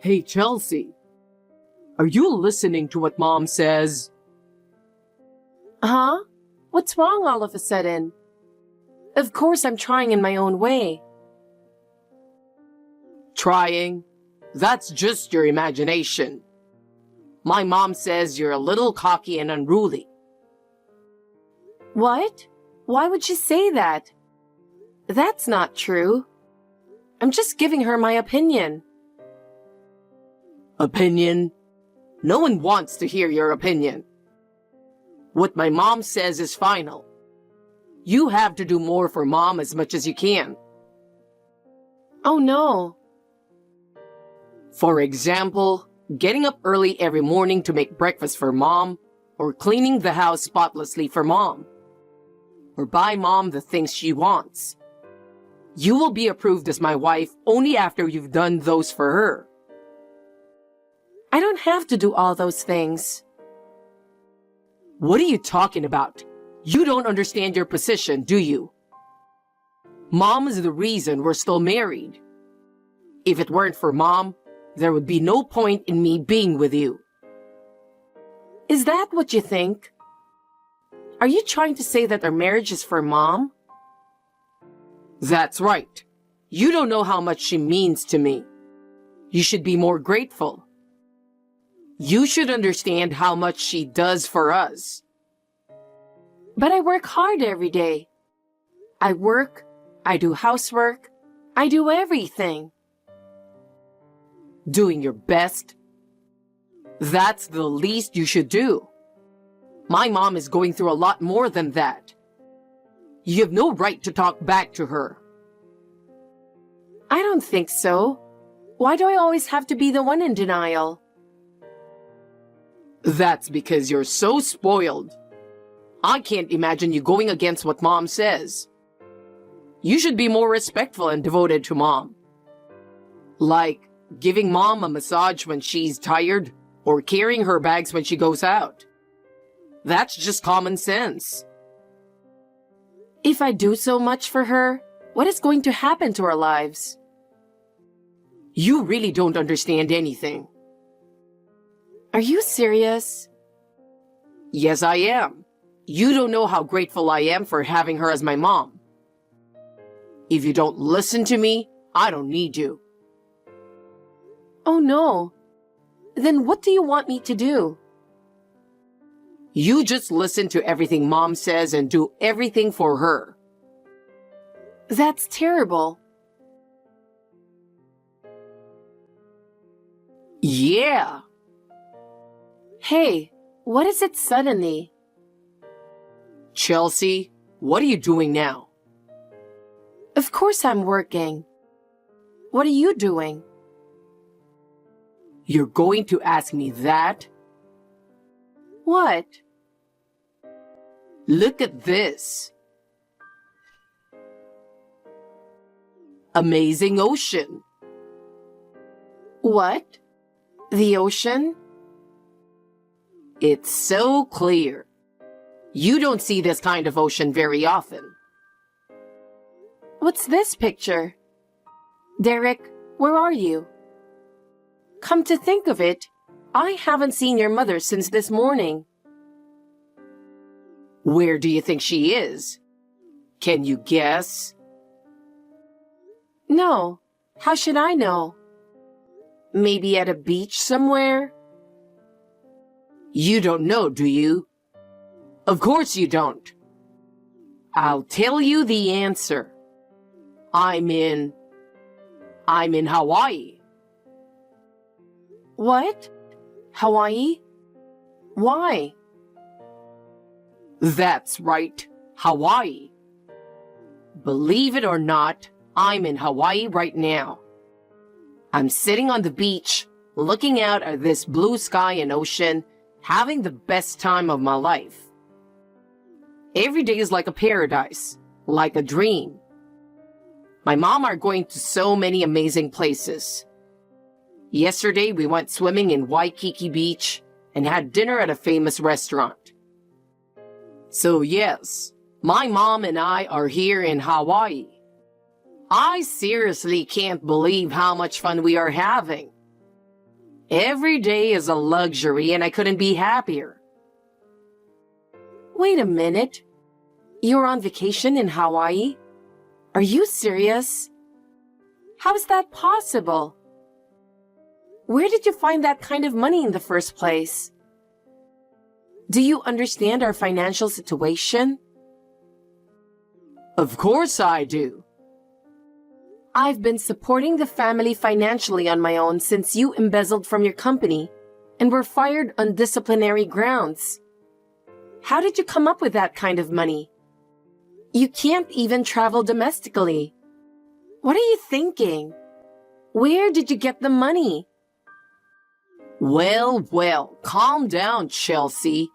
Hey, Chelsea, are you listening to what Mom says? Huh? What's wrong all of a sudden? Of course I'm trying in my own way. Trying? That's just your imagination. My mom says you're a little cocky and unruly. What? Why would she say that? That's not true. I'm just giving her my opinion. Opinion? No one wants to hear your opinion. What my mom says is final. You have to do more for Mom as much as you can. Oh no. For example, getting up early every morning to make breakfast for Mom, or cleaning the house spotlessly for Mom, or buy Mom the things she wants. You will be approved as my wife only after you've done those for her. I don't have to do all those things. What are you talking about? You don't understand your position, do you? Mom is the reason we're still married. If it weren't for Mom, there would be no point in me being with you. Is that what you think? Are you trying to say that our marriage is for Mom? That's right. You don't know how much she means to me. You should be more grateful. You should understand how much she does for us. But I work hard every day. I work, I do housework, I do everything. Doing your best? That's the least you should do. My mom is going through a lot more than that. You have no right to talk back to her. I don't think so. Why do I always have to be the one in denial? That's because you're so spoiled. I can't imagine you going against what Mom says. You should be more respectful and devoted to Mom. Like giving Mom a massage when she's tired, or carrying her bags when she goes out. That's just common sense. If I do so much for her, what is going to happen to our lives? You really don't understand anything. Are you serious? Yes, I am. You don't know how grateful I am for having her as my mom. If you don't listen to me, I don't need you. Oh no. Then what do you want me to do? You just listen to everything Mom says and do everything for her. That's terrible. Yeah. Hey, what is it suddenly? Chelsea, what are you doing now? Of course I'm working. What are you doing? You're going to ask me that? What? Look at this. Amazing ocean. What? The ocean? It's so clear. You don't see this kind of ocean very often. What's this picture? Derek, where are you? Come to think of it, I haven't seen your mother since this morning. Where do you think she is? Can you guess? No, how should I know? Maybe at a beach somewhere? You don't know, do you? Of course you don't. I'll tell you the answer. I'm in Hawaii. What? Hawaii? Why? That's right, Hawaii. Believe it or not, I'm in Hawaii right now. I'm sitting on the beach, looking out at this blue sky and ocean, having the best time of my life. Every day is like a paradise, like a dream. My mom are going to so many amazing places. Yesterday, we went swimming in Waikiki Beach and had dinner at a famous restaurant. So yes, my mom and I are here in Hawaii. I seriously can't believe how much fun we are having. Every day is a luxury and I couldn't be happier. Wait a minute. You're on vacation in Hawaii? Are you serious? How is that possible? Where did you find that kind of money in the first place? Do you understand our financial situation? Of course I do. I've been supporting the family financially on my own since you embezzled from your company and were fired on disciplinary grounds. How did you come up with that kind of money? You can't even travel domestically. What are you thinking? Where did you get the money? Well, calm down, Chelsea.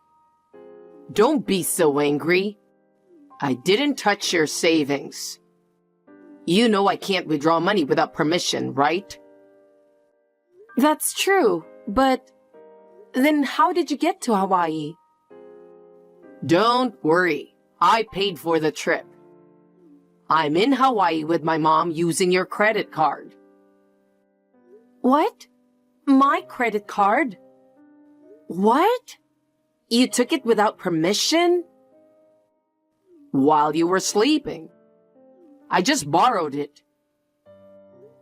Don't be so angry. I didn't touch your savings. You know I can't withdraw money without permission, right? That's true, but then how did you get to Hawaii? Don't worry. I paid for the trip. I'm in Hawaii with my mom using your credit card. What? My credit card? What? You took it without permission? While you were sleeping. I just borrowed it.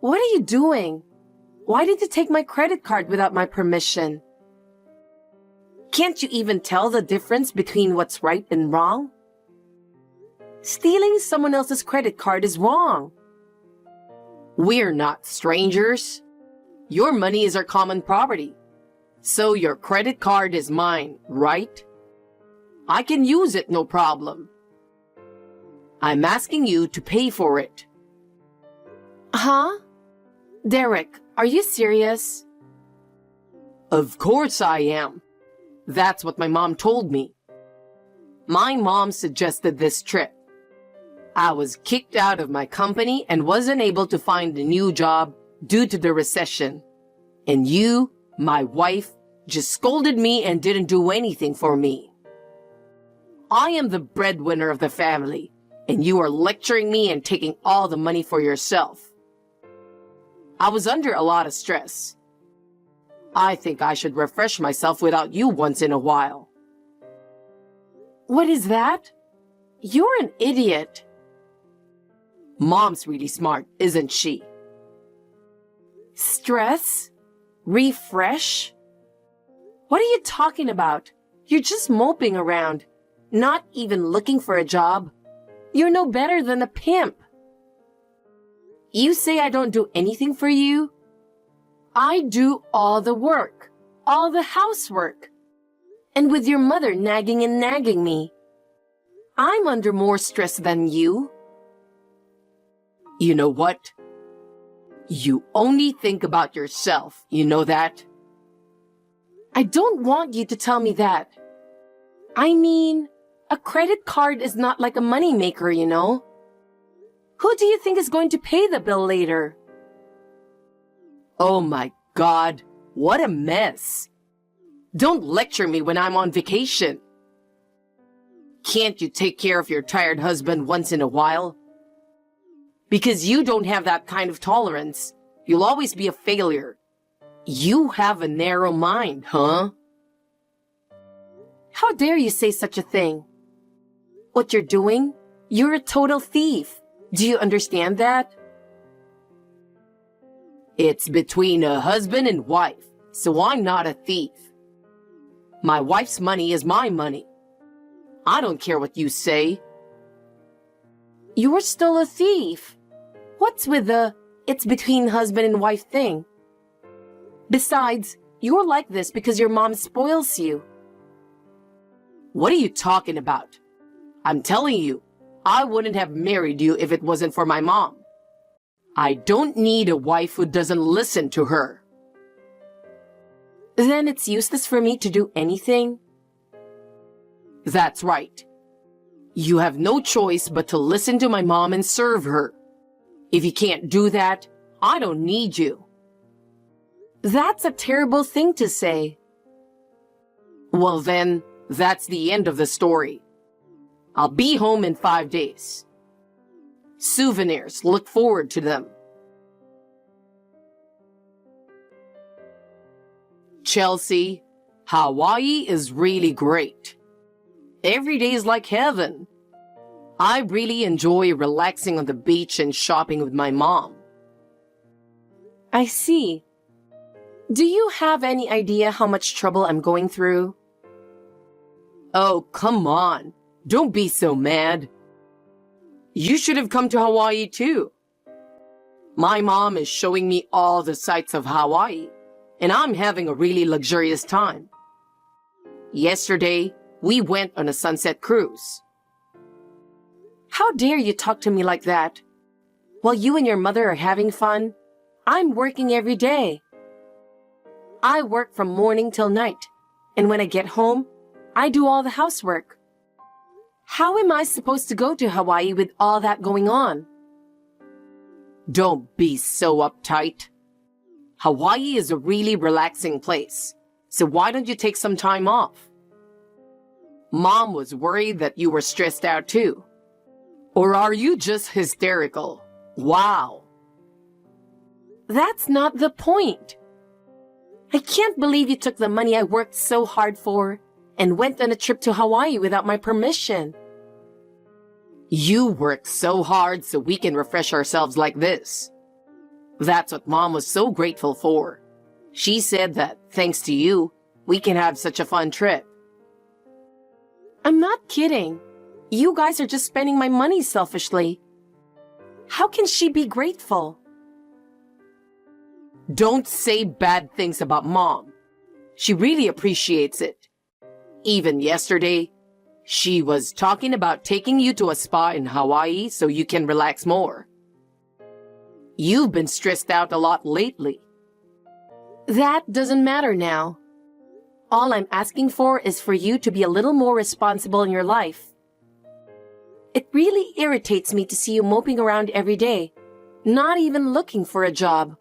What are you doing? Why did you take my credit card without my permission? Can't you even tell the difference between what's right and wrong? Stealing someone else's credit card is wrong. We're not strangers. Your money is our common property. So your credit card is mine, right? I can use it, no problem. I'm asking you to pay for it. Huh? Derek, are you serious? Of course I am. That's what my mom told me. My mom suggested this trip. I was kicked out of my company and wasn't able to find a new job due to the recession. And you, my wife, just scolded me and didn't do anything for me. I am the breadwinner of the family, and you are lecturing me and taking all the money for yourself. I was under a lot of stress. I think I should refresh myself without you once in a while. What is that? You're an idiot. Mom's really smart, isn't she? Stress? Refresh? What are you talking about? You're just moping around, not even looking for a job. You're no better than a pimp. You say I don't do anything for you? I do all the work, all the housework. And with your mother nagging and nagging me, I'm under more stress than you. You know what? You only think about yourself, you know that? I don't want you to tell me that. I mean, a credit card is not like a moneymaker, you know? Who do you think is going to pay the bill later? Oh my God, what a mess. Don't lecture me when I'm on vacation. Can't you take care of your tired husband once in a while? Because you don't have that kind of tolerance. You'll always be a failure. You have a narrow mind, huh? How dare you say such a thing? What you're doing? You're a total thief. Do you understand that? It's between a husband and wife, so I'm not a thief. My wife's money is my money. I don't care what you say. You're still a thief. What's with the it's between husband and wife thing? Besides, you're like this because your mom spoils you. What are you talking about? I'm telling you, I wouldn't have married you if it wasn't for my mom. I don't need a wife who doesn't listen to her. Then it's useless for me to do anything? That's right. You have no choice but to listen to my mom and serve her. If you can't do that, I don't need you. That's a terrible thing to say. Well then, that's the end of the story. I'll be home in 5 days. Souvenirs, look forward to them. Chelsea, Hawaii is really great. Every day is like heaven. I really enjoy relaxing on the beach and shopping with my mom. I see. Do you have any idea how much trouble I'm going through? Oh, come on. Don't be so mad. You should have come to Hawaii too. My mom is showing me all the sights of Hawaii, and I'm having a really luxurious time. Yesterday, we went on a sunset cruise. How dare you talk to me like that? While you and your mother are having fun, I'm working every day. I work from morning till night, and when I get home, I do all the housework. How am I supposed to go to Hawaii with all that going on? Don't be so uptight. Hawaii is a really relaxing place, so why don't you take some time off? Mom was worried that you were stressed out too. Or are you just hysterical? Wow. That's not the point. I can't believe you took the money I worked so hard for and went on a trip to Hawaii without my permission. You worked so hard so we can refresh ourselves like this. That's what Mom was so grateful for. She said that, thanks to you, we can have such a fun trip. I'm not kidding. You guys are just spending my money selfishly. How can she be grateful? Don't say bad things about Mom. She really appreciates it. Even yesterday, she was talking about taking you to a spa in Hawaii so you can relax more. You've been stressed out a lot lately. That doesn't matter now. All I'm asking for is for you to be a little more responsible in your life. It really irritates me to see you moping around every day, not even looking for a job.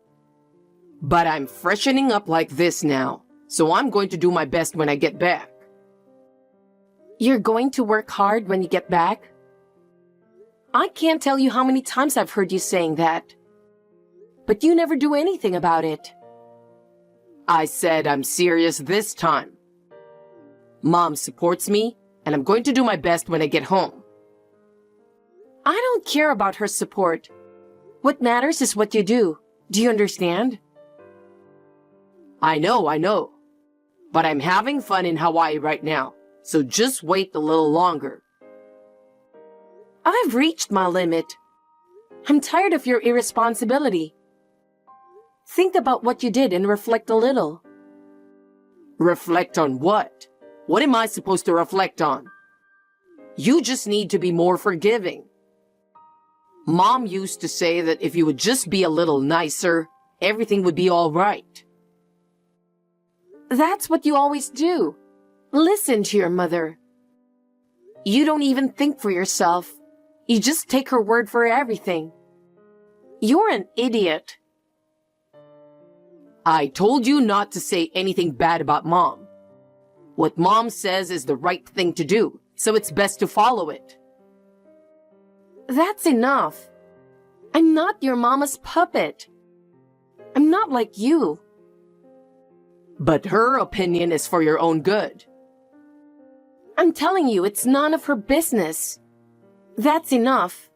But I'm freshening up like this now, so I'm going to do my best when I get back. You're going to work hard when you get back? I can't tell you how many times I've heard you saying that. But you never do anything about it. I said I'm serious this time. Mom supports me, and I'm going to do my best when I get home. I don't care about her support. What matters is what you do. Do you understand? I know. But I'm having fun in Hawaii right now, so just wait a little longer. I've reached my limit. I'm tired of your irresponsibility. Think about what you did and reflect a little. Reflect on what? What am I supposed to reflect on? You just need to be more forgiving. Mom used to say that if you would just be a little nicer, everything would be all right. That's what you always do. Listen to your mother. You don't even think for yourself. You just take her word for everything. You're an idiot. I told you not to say anything bad about Mom. What Mom says is the right thing to do, so it's best to follow it. That's enough. I'm not your mama's puppet. I'm not like you. But her opinion is for your own good. I'm telling you, it's none of her business. That's enough.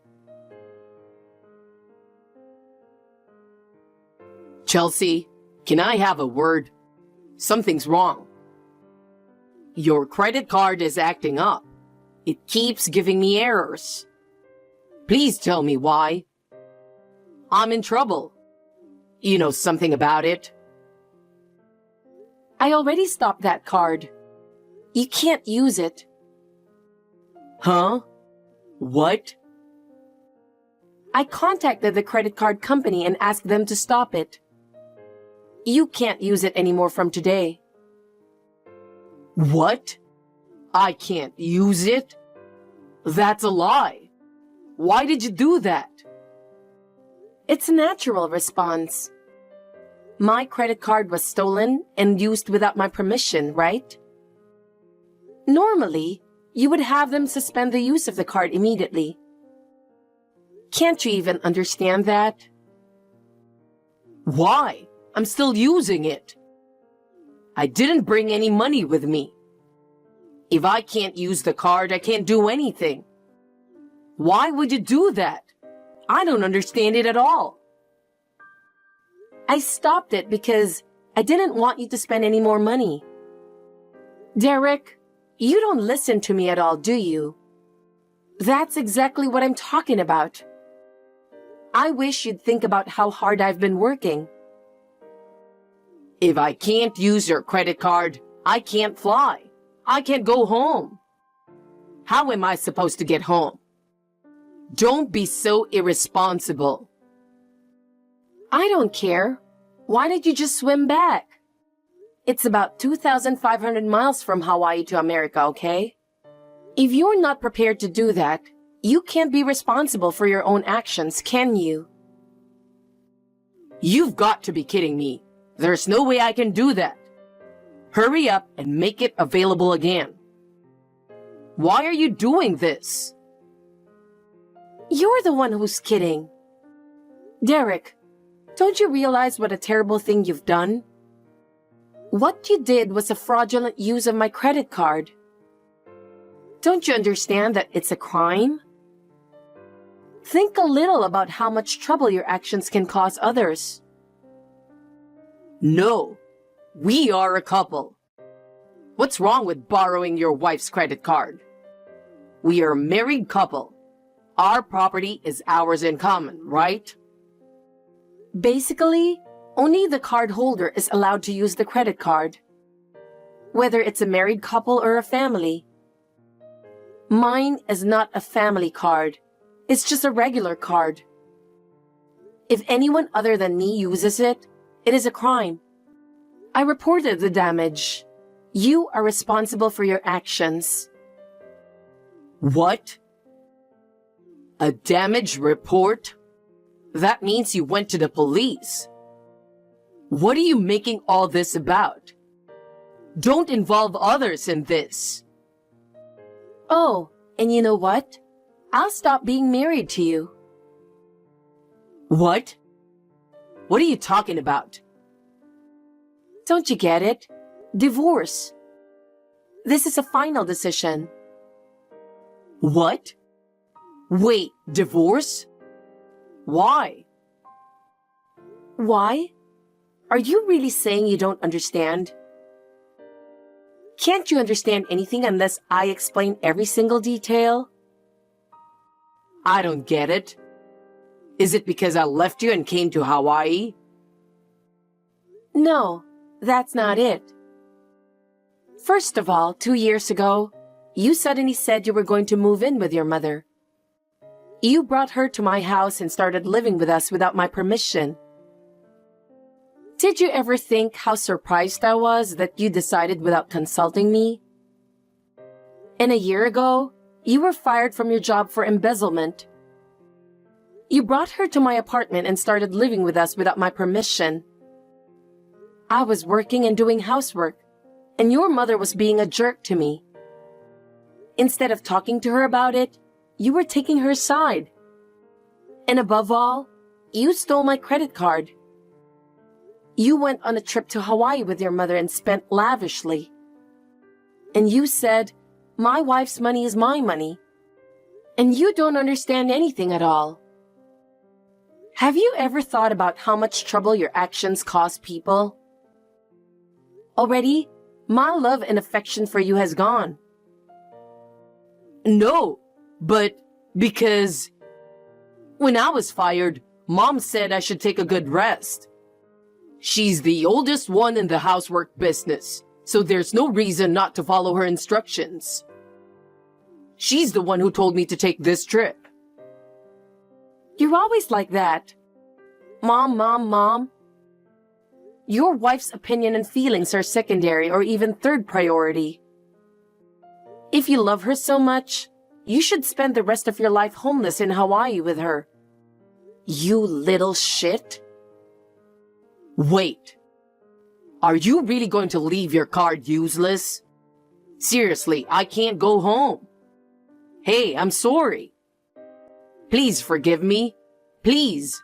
Chelsea, can I have a word? Something's wrong. Your credit card is acting up. It keeps giving me errors. Please tell me why. I'm in trouble. You know something about it? I already stopped that card. You can't use it. Huh? What? I contacted the credit card company and asked them to stop it. You can't use it anymore from today. What? I can't use it? That's a lie. Why did you do that? It's a natural response. My credit card was stolen and used without my permission, right? Normally, you would have them suspend the use of the card immediately. Can't you even understand that? Why? I'm still using it. I didn't bring any money with me. If I can't use the card, I can't do anything. Why would you do that? I don't understand it at all. I stopped it because I didn't want you to spend any more money. Derek, you don't listen to me at all, do you? That's exactly what I'm talking about. I wish you'd think about how hard I've been working. If I can't use your credit card, I can't fly. I can't go home. How am I supposed to get home? Don't be so irresponsible. I don't care. Why did you just swim back? It's about 2,500 miles from Hawaii to America, okay? If you're not prepared to do that, you can't be responsible for your own actions, can you? You've got to be kidding me. There's no way I can do that. Hurry up and make it available again. Why are you doing this? You're the one who's kidding. Derek, don't you realize what a terrible thing you've done? What you did was a fraudulent use of my credit card. Don't you understand that it's a crime? Think a little about how much trouble your actions can cause others. No, we are a couple. What's wrong with borrowing your wife's credit card? We are a married couple. Our property is ours in common, right? Basically, only the card holder is allowed to use the credit card, whether it's a married couple or a family. Mine is not a family card. It's just a regular card. If anyone other than me uses it, it is a crime. I reported the damage. You are responsible for your actions. What? A damage report? That means you went to the police. What are you making all this about? Don't involve others in this. Oh, and you know what? I'll stop being married to you. What? What are you talking about? Don't you get it? Divorce. This is a final decision. What? Wait, divorce? Why? Why? Are you really saying you don't understand? Can't you understand anything unless I explain every single detail? I don't get it. Is it because I left you and came to Hawaii? No, that's not it. First of all, 2 years ago, you suddenly said you were going to move in with your mother. You brought her to my house and started living with us without my permission. Did you ever think how surprised I was that you decided without consulting me? And a year ago, you were fired from your job for embezzlement. You brought her to my apartment and started living with us without my permission. I was working and doing housework, and your mother was being a jerk to me. Instead of talking to her about it, you were taking her side. And above all, you stole my credit card. You went on a trip to Hawaii with your mother and spent lavishly. And you said, my wife's money is my money. And you don't understand anything at all. Have you ever thought about how much trouble your actions cause people? Already, my love and affection for you has gone. No, but because when I was fired, Mom said I should take a good rest. She's the oldest one in the housework business, so there's no reason not to follow her instructions. She's the one who told me to take this trip. You're always like that. Mom, mom, mom. Your wife's opinion and feelings are secondary or even third priority. If you love her so much, you should spend the rest of your life homeless in Hawaii with her. You little shit. Wait. Are you really going to leave your card useless? Seriously, I can't go home. Hey, I'm sorry. Please forgive me. Please.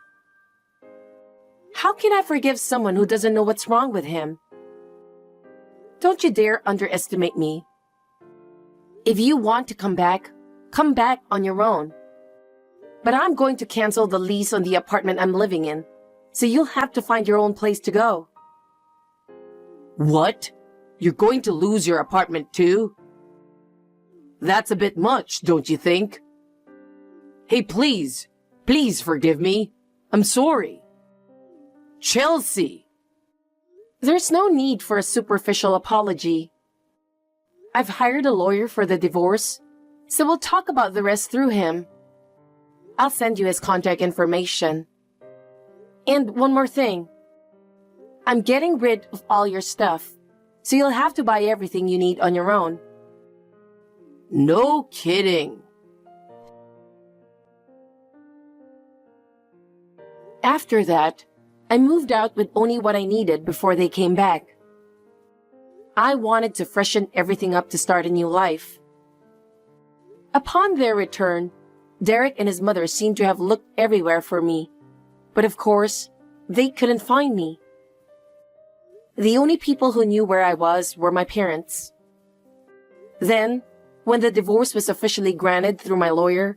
How can I forgive someone who doesn't know what's wrong with him? Don't you dare underestimate me. If you want to come back on your own. But I'm going to cancel the lease on the apartment I'm living in, so you'll have to find your own place to go. What? You're going to lose your apartment too? That's a bit much, don't you think? Hey, please forgive me. I'm sorry. Chelsea! There's no need for a superficial apology. I've hired a lawyer for the divorce, so we'll talk about the rest through him. I'll send you his contact information. And one more thing. I'm getting rid of all your stuff, so you'll have to buy everything you need on your own. No kidding. After that, I moved out with only what I needed before they came back. I wanted to freshen everything up to start a new life. Upon their return, Derek and his mother seemed to have looked everywhere for me, but of course, they couldn't find me. The only people who knew where I was were my parents. Then, when the divorce was officially granted through my lawyer,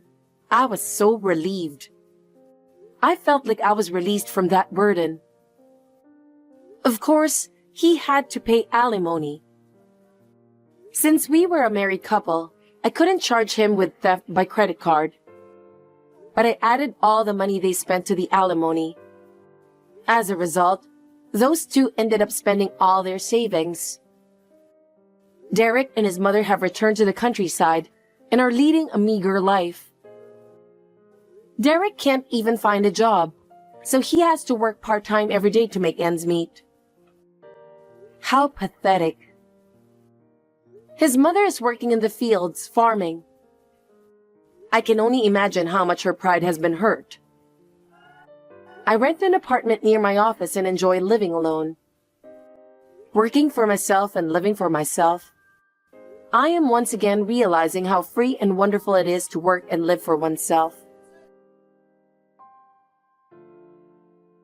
I was so relieved. I felt like I was released from that burden. Of course, he had to pay alimony. Since we were a married couple, I couldn't charge him with theft by credit card. But I added all the money they spent to the alimony. As a result, those two ended up spending all their savings. Derek and his mother have returned to the countryside and are leading a meager life. Derek can't even find a job, so he has to work part-time every day to make ends meet. How pathetic. His mother is working in the fields, farming. I can only imagine how much her pride has been hurt. I rent an apartment near my office and enjoy living alone. Working for myself and living for myself, I am once again realizing how free and wonderful it is to work and live for oneself.